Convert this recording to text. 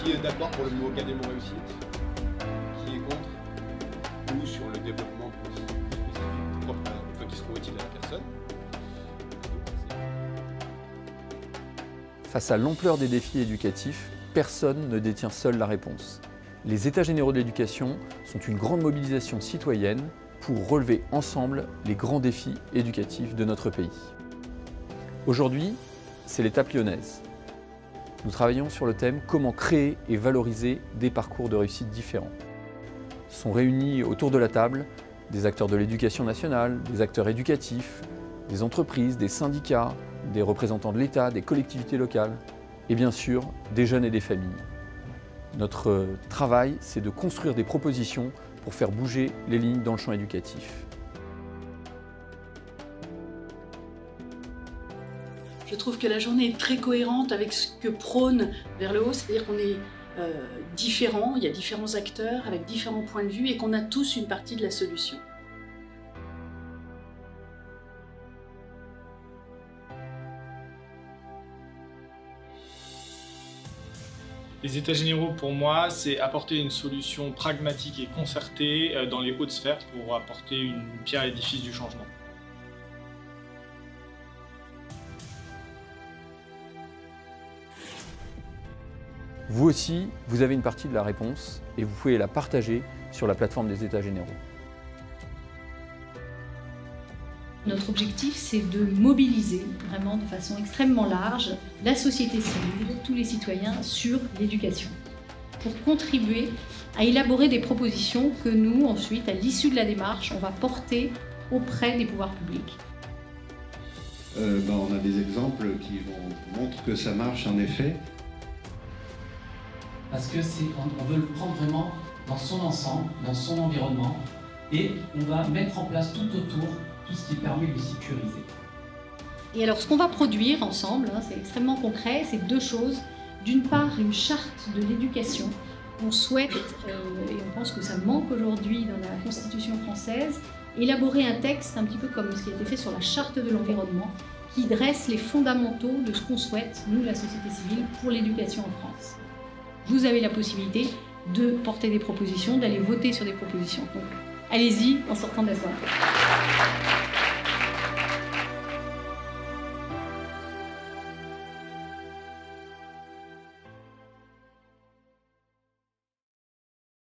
qui est d'accord pour le mot académie réussite? Qui est contre? Ou sur le développement spécifique propre, enfin, qui seront utiles à la personne? Face à l'ampleur des défis éducatifs, personne ne détient seul la réponse. Les États généraux de l'éducation sont une grande mobilisation citoyenne pour relever ensemble les grands défis éducatifs de notre pays. Aujourd'hui, c'est l'étape lyonnaise. Nous travaillons sur le thème « Comment créer et valoriser des parcours de réussite différents ». Sont réunis autour de la table des acteurs de l'éducation nationale, des acteurs éducatifs, des entreprises, des syndicats, des représentants de l'État, des collectivités locales et bien sûr des jeunes et des familles. Notre travail, c'est de construire des propositions pour faire bouger les lignes dans le champ éducatif. Je trouve que la journée est très cohérente avec ce que prône Vers le haut, c'est-à-dire qu'on est différents, il y a différents acteurs avec différents points de vue et qu'on a tous une partie de la solution. Les États généraux, pour moi, c'est apporter une solution pragmatique et concertée dans les hautes sphères pour apporter une pierre à l'édifice du changement. Vous aussi, vous avez une partie de la réponse et vous pouvez la partager sur la plateforme des États généraux. Notre objectif, c'est de mobiliser vraiment de façon extrêmement large la société civile, tous les citoyens sur l'éducation, pour contribuer à élaborer des propositions que nous, ensuite, à l'issue de la démarche, on va porter auprès des pouvoirs publics. On a des exemples qui montrent que ça marche en effet. Parce que on veut le prendre vraiment dans son ensemble, dans son environnement, et on va mettre en place tout autour tout ce qui permet de le sécuriser. Et alors ce qu'on va produire ensemble, c'est extrêmement concret, c'est deux choses. D'une part, une charte de l'éducation. On souhaite, et on pense que ça manque aujourd'hui dans la Constitution française, élaborer un texte un petit peu comme ce qui a été fait sur la charte de l'environnement, qui dresse les fondamentaux de ce qu'on souhaite, nous, la société civile, pour l'éducation en France. Vous avez la possibilité de porter des propositions, d'aller voter sur des propositions. Donc, allez-y en sortant de la soirée.